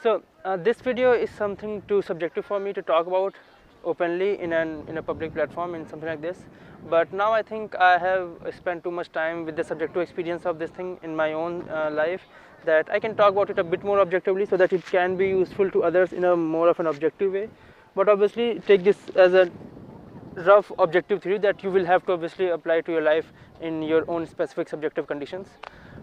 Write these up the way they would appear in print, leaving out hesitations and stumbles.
So this video is something too subjective for me to talk about openly in a public platform in something like this. But now I think I have spent too much time with the subjective experience of this thing in my own life that I can talk about it a bit more objectively so that it can be useful to others in a more of an objective way. But obviously take this as a rough objective theory that you will have to obviously apply to your life in your own specific subjective conditions.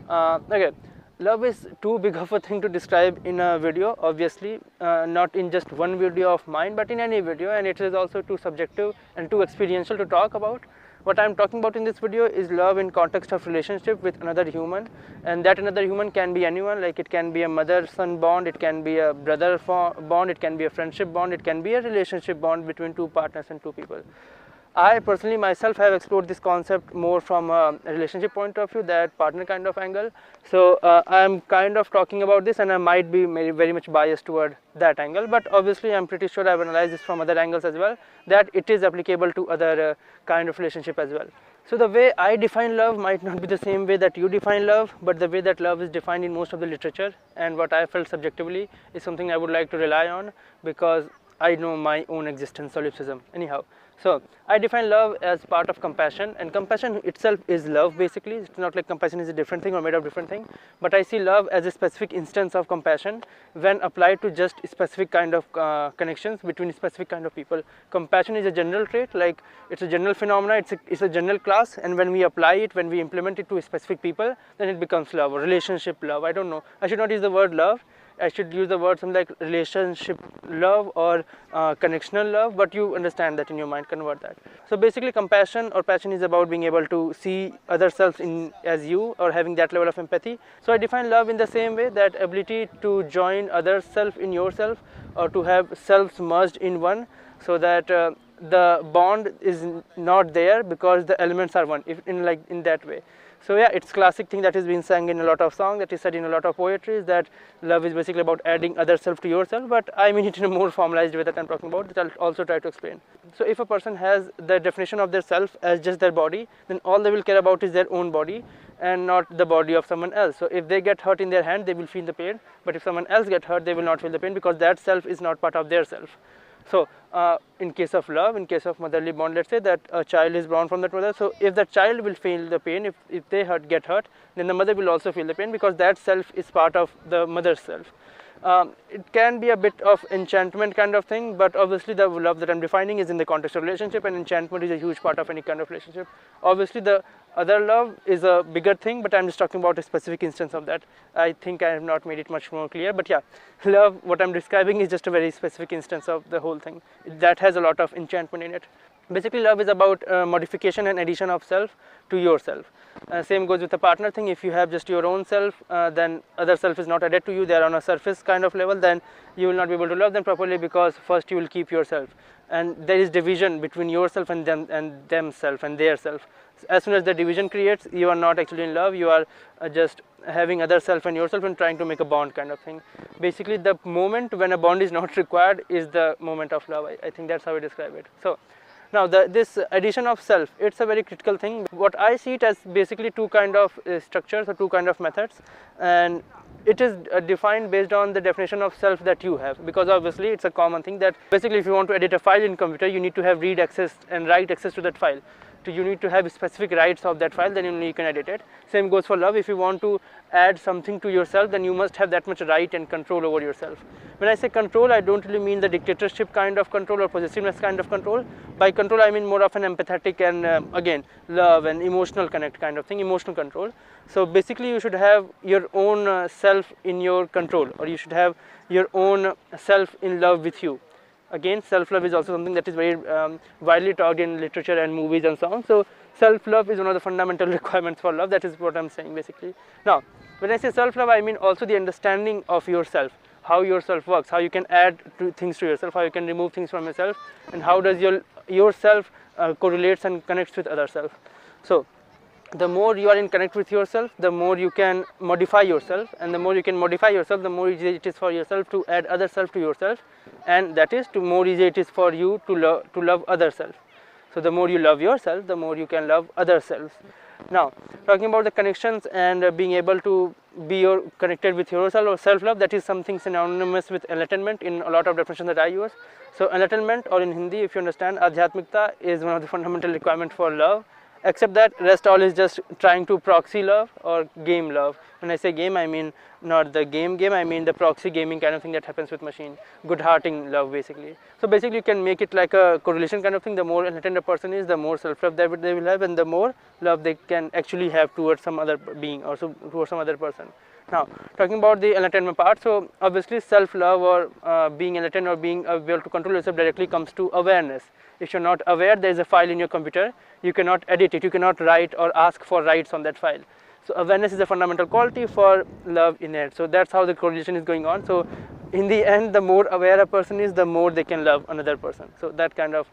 Okay, love is too big of a thing to describe in a video, obviously, not in just one video of mine, but in any video, and it is also too subjective and too experiential to talk about. What I am talking about in this video is love in context of relationship with another human, and that another human can be anyone, like it can be a mother-son bond, it can be a brother bond, it can be a friendship bond, it can be a relationship bond between two partners and two people. I personally myself have explored this concept more from a relationship point of view, that partner kind of angle. So I am kind of talking about this, and I might be very much biased toward that angle, but obviously I am pretty sure I have analyzed this from other angles as well, that it is applicable to other kind of relationship as well. So the way I define love might not be the same way that you define love, but the way that love is defined in most of the literature and what I felt subjectively is something I would like to rely on, because I know my own existence solipsism anyhow. So I define love as part of compassion, and compassion itself is love basically. It's not like compassion is a different thing or made of different thing, but I see love as a specific instance of compassion when applied to just specific kind of connections between specific kind of people. Compassion is a general trait, like it's a general phenomena, it's a general class, and when we apply it, when we implement it to specific people, then it becomes love or relationship love. I don't know, I should not use the word love, I should use the word something like relationship love or connectional love, but you understand that in your mind, convert that. So basically compassion or passion is about being able to see other selves in as you, or having that level of empathy. So I define love in the same way, that ability to join other self in yourself, or to have selves merged in one, so that the bond is not there because the elements are one, if in that way. So yeah, it's classic thing that is being sung in a lot of songs, that is said in a lot of poetry, is that love is basically about adding other self to yourself, but I mean it in a more formalized way that I'm talking about, that I'll also try to explain. So if a person has the definition of their self as just their body, then all they will care about is their own body and not the body of someone else. So if they get hurt in their hand, they will feel the pain, but if someone else gets hurt, they will not feel the pain, because that self is not part of their self. So in case of love, in case of motherly bond, let's say that a child is born from that mother, so if the child will feel the pain, if they get hurt, then the mother will also feel the pain, because that self is part of the mother's self. It can be a bit of enchantment kind of thing, but obviously the love that I'm defining is in the context of relationship, and enchantment is a huge part of any kind of relationship. Obviously the other love is a bigger thing, but I'm just talking about a specific instance of that. I think I have not made it much more clear, but yeah, love, what I'm describing is just a very specific instance of the whole thing that has a lot of enchantment in it. Basically love is about modification and addition of self to yourself. Same goes with the partner thing. If you have just your own self, then other self is not added to you, they are on a surface kind of level, then you will not be able to love them properly, because first you will keep yourself, and there is division between yourself and them and themself and their self. As soon as the division creates, you are not actually in love, you are just having other self and yourself and trying to make a bond kind of thing. Basically the moment when a bond is not required is the moment of love. I think that's how I describe it. So now this addition of self, it's a very critical thing. What I see it as basically two kind of structures or two kind of methods, and it is defined based on the definition of self that you have, because obviously it's a common thing that basically if you want to edit a file in computer, you need to have read access and write access to that file. So you need to have specific rights of that file, then only you can edit it. Same goes for love. If you want to add something to yourself, then you must have that much right and control over yourself. When I say control, I don't really mean the dictatorship kind of control or possessiveness kind of control. By control I mean more of an empathetic and again love and emotional connect kind of thing, emotional control. So basically you should have your own self in your control, or you should have your own self in love with you. Again, self-love is also something that is very widely talked in literature and movies and so on. So self-love is one of the fundamental requirements for love. That is what I'm saying basically. Now when I say self-love, I mean also the understanding of yourself, how yourself works, how you can add things to yourself, how you can remove things from yourself, and how does yourself correlates and connects with other self. So the more you are in connect with yourself, the more you can modify yourself, and the more you can modify yourself, the more easy it is for yourself to add other self to yourself, and that is, the more easy it is for you to love other self. So the more you love yourself, the more you can love other selves. Now, talking about the connections and being able to be connected with yourself or self-love, that is something synonymous with enlightenment in a lot of definitions that I use. So enlightenment, or in Hindi if you understand, adhyatmikta, is one of the fundamental requirements for love. Except that rest all is just trying to proxy love or game love. When I say game, I mean not the game, I mean the proxy gaming kind of thing that happens with machine. Good hearting love basically. So basically you can make it like a correlation kind of thing. The more enlightened a person is, the more self-love they will have, and the more love they can actually have towards some other being or towards some other person. Now, talking about the enlightenment part, so obviously self-love or being enlightened or being able to control yourself directly comes to awareness. If you're not aware, there is a file in your computer, you cannot edit it, you cannot write or ask for rights on that file. So awareness is a fundamental quality for love in it. So that's how the correlation is going on. So in the end, the more aware a person is, the more they can love another person. So that kind of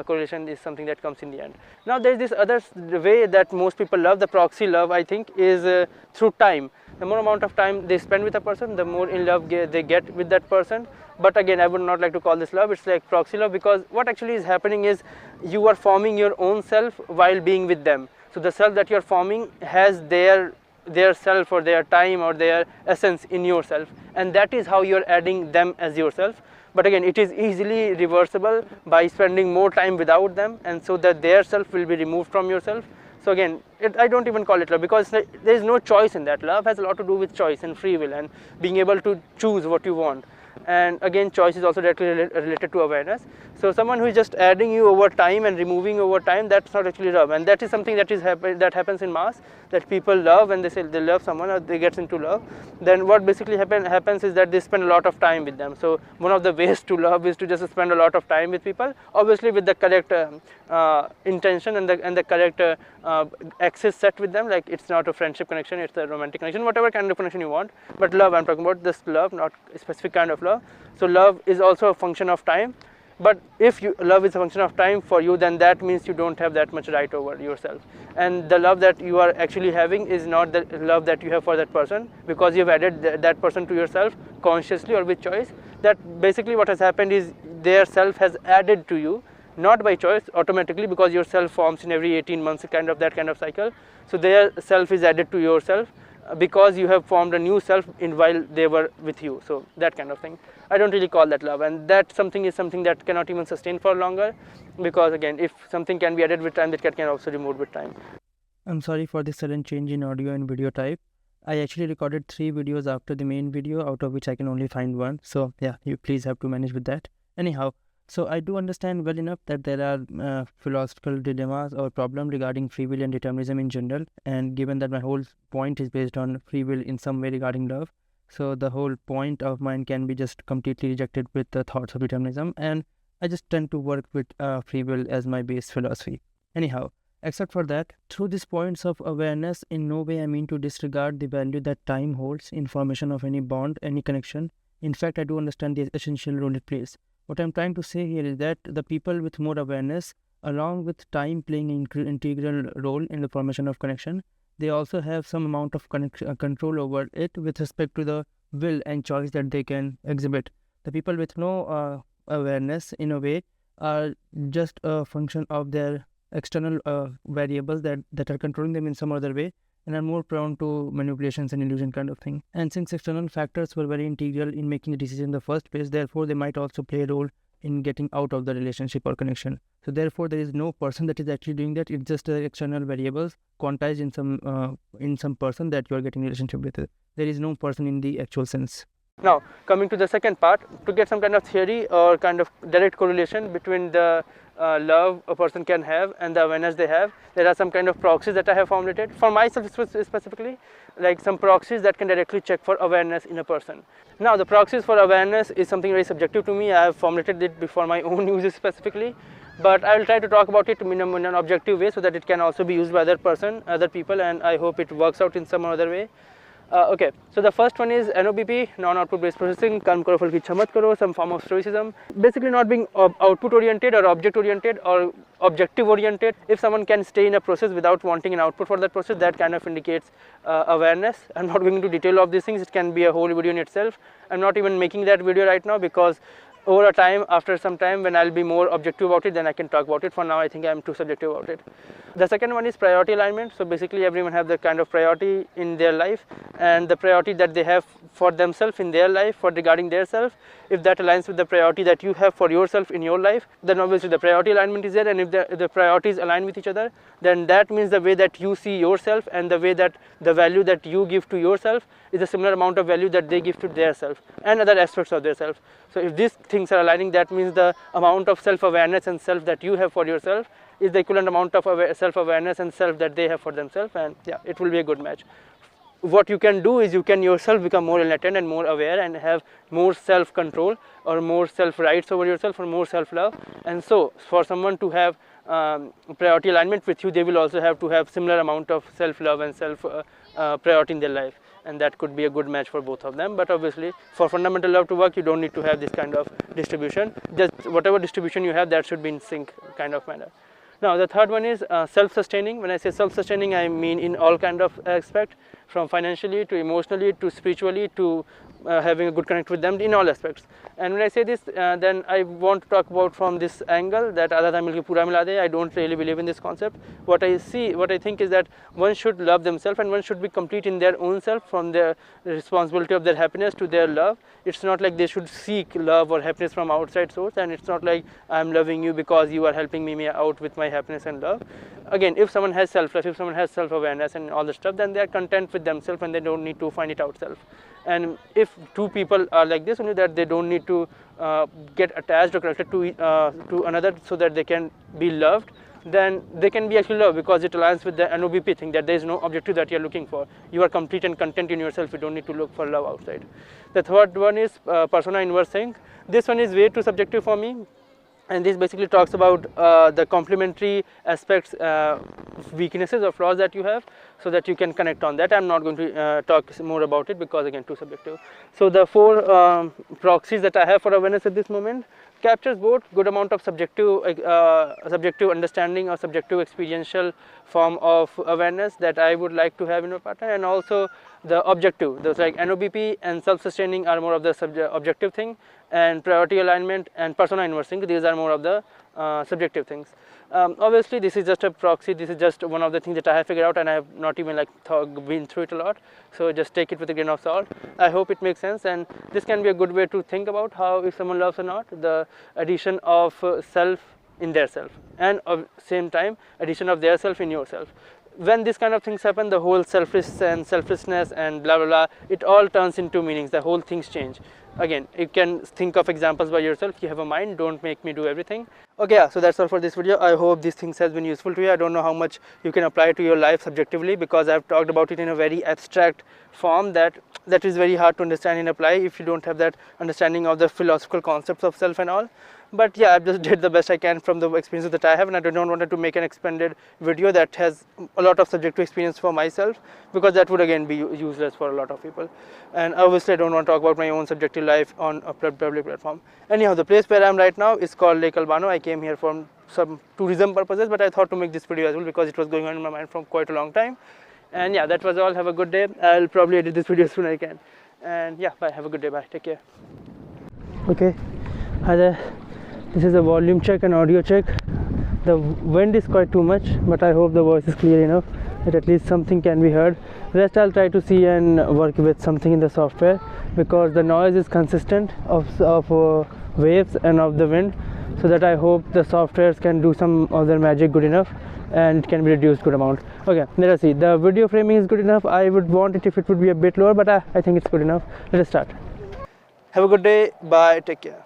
correlation is something that comes in the end. Now there is this other way that most people love, the proxy love, I think, is through time. The more amount of time they spend with a person, the more in love they get with that person. But again, I would not like to call this love, it's like proxy love, because what actually is happening is you are forming your own self while being with them. So the self that you are forming has their self or their time or their essence in yourself, and that is how you are adding them as yourself. But again, it is easily reversible by spending more time without them, and so that their self will be removed from yourself. So again, I don't even call it love, because there is no choice in that. Love has a lot to do with choice and free will and being able to choose what you want. And again, choice is also directly related to awareness. So someone who is just adding you over time and removing over time, that's not actually love. And that is something that happens in mass, that people love when they say they love someone or they get into love. Then what basically happens is that they spend a lot of time with them. So one of the ways to love is to just spend a lot of time with people, obviously with the correct intention and the correct access set with them. Like, it's not a friendship connection, it's a romantic connection, whatever kind of connection you want. But love, I'm talking about this love, not a specific kind of love. So love is also a function of time. But if love is a function of time for you, then that means you don't have that much right over yourself. And the love that you are actually having is not the love that you have for that person, because you've added that person to yourself consciously or with choice. That basically what has happened is their self has added to you, not by choice, automatically, because your self forms in every 18 months, that kind of cycle. So their self is added to yourself because you have formed a new self while they were with you. So that kind of thing, I don't really call that love, and that something is something that cannot even sustain for longer, because again, if something can be added with time, that can also be removed with time. I'm sorry for this sudden change in audio and video type. I actually recorded 3 videos after the main video, out of which I can only find one. So yeah, you please have to manage with that. Anyhow, so I do understand well enough that there are philosophical dilemmas or problems regarding free will and determinism in general, and given that my whole point is based on free will in some way regarding love, so the whole point of mine can be just completely rejected with the thoughts of determinism, and I just tend to work with free will as my base philosophy. Anyhow, except for that, through these points of awareness, in no way I mean to disregard the value that time holds in formation of any bond, any connection. In fact, I do understand the essential role it plays. What I'm trying to say here is that the people with more awareness, along with time playing an integral role in the formation of connection, they also have some amount of control over it with respect to the will and choice that they can exhibit. The people with no awareness, in a way, are just a function of their external variables that are controlling them in some other way, and are more prone to manipulations and illusion kind of thing. And since external factors were very integral in making the decision in the first place, therefore they might also play a role in getting out of the relationship or connection. So therefore there is no person that is actually doing that. It's just the external variables quantized in some person that you are getting a relationship with. There is no person in the actual sense. Now, coming to the second part, to get some kind of theory or kind of direct correlation between the love a person can have and the awareness they have, there are some kind of proxies that I have formulated for myself specifically, like some proxies that can directly check for awareness in a person. Now, the proxies for awareness is something very subjective to me. I have formulated it for my own uses specifically, but I will try to talk about it in an objective way so that it can also be used by other people, and I hope it works out in some other way. Okay, so the first one is NOBP, non-output based processing, कर्म करो फल की इच्छा मत करो, some form of stoicism. Basically not being output oriented or object oriented or objective oriented. If someone can stay in a process without wanting an output for that process, that kind of indicates awareness. I'm not going into detail of these things, it can be a whole video in itself. I'm not even making that video right now because over a time, after some time, when I'll be more objective about it, then I can talk about it. For now, I think I'm too subjective about it. The second one is priority alignment. So basically everyone has the kind of priority in their life, and the priority that they have for themselves in their life, for regarding their self, if that aligns with the priority that you have for yourself in your life, then obviously the priority alignment is there. And if the priorities align with each other, then that means the way that you see yourself and the way that the value that you give to yourself is a similar amount of value that they give to their self and other aspects of their self. So if these things are aligning, that means the amount of self-awareness and self that you have for yourself is the equivalent amount of self-awareness and self that they have for themselves, and yeah, it will be a good match. What you can do is you can yourself become more enlightened and more aware and have more self-control or more self-rights over yourself or more self-love. And so for someone to have priority alignment with you, they will also have to have similar amount of self-love and self-priority in their life, and that could be a good match for both of them. But obviously for fundamental love to work, you don't need to have this kind of distribution. Just whatever distribution you have, that should be in sync kind of manner. Now the third one is self-sustaining. When I say self-sustaining, I mean in all kind of aspect, from financially to emotionally to spiritually to having a good connect with them in all aspects. And when I say this, then I want to talk about from this angle that adha tha milke pura mila de. I don't really believe in this concept. What I think is that one should love themselves and one should be complete in their own self, from their responsibility of their happiness to their love. It's not like they should seek love or happiness from outside source, and it's not like I'm loving you because you are helping me out with my happiness and love. Again, if someone has self-love, if someone has self-awareness and all the stuff, then they are content with themselves and they don't need to find it out self. And if two people are like this, only that they don't need to get attached or connected to another so that they can be loved, then they can be actually loved, because it aligns with the NOBP thing, that there is no objective that you are looking for. You are complete and content in yourself. You don't need to look for love outside. The third one is persona inverse thing. This one is way too subjective for me. And this basically talks about the complementary aspects, weaknesses or flaws that you have, so that you can connect on that. I'm not going to talk more about it because again too subjective. So the four proxies that I have for awareness at this moment captures both good amount of subjective understanding or subjective experiential form of awareness that I would like to have in a partner, and also the objective. Those like NOBP and self-sustaining are more of the objective thing, and priority alignment and persona inversing, these are more of the subjective things. Obviously this is just a proxy, this is just one of the things that I have figured out, and I have not even been through it a lot, so just take it with a grain of salt. I hope it makes sense, and this can be a good way to think about how if someone loves or not, the addition of self in their self, and at the same time addition of their self in yourself. When this kind of things happen, the whole selflessness and blah blah blah, it all turns into meanings, the whole things change. Again, you can think of examples by yourself. You have a mind, don't make me do everything. Okay, yeah, so that's all for this video. I hope these things has been useful to you. I don't know how much you can apply to your life subjectively, because I've talked about it in a very abstract form that is very hard to understand and apply if you don't have that understanding of the philosophical concepts of self and all. But yeah, I just did the best I can from the experiences that I have, and I don't want to make an expanded video that has a lot of subjective experience for myself, because that would again be useless for a lot of people. And obviously I don't want to talk about my own subjective life on a public platform. Anyhow, the place where I am right now is called Lake Albano. I came here for some tourism purposes, but I thought to make this video as well because it was going on in my mind from quite a long time. And yeah, that was all. Have a good day. I'll probably edit this video as soon as I can. And yeah, bye. Have a good day. Bye. Take care. Okay. Hi there. This is a volume check and audio check. The wind is quite too much, but I hope the voice is clear enough that at least something can be heard. Rest I'll try to see and work with something in the software, because the noise is consistent of waves and of the wind, so that I hope the softwares can do some of their magic good enough and it can be reduced good amount. Okay, let us see. The video framing is good enough. I would want it if it would be a bit lower, but I think it's good enough. Let us start. Have a good day. Bye. Take care.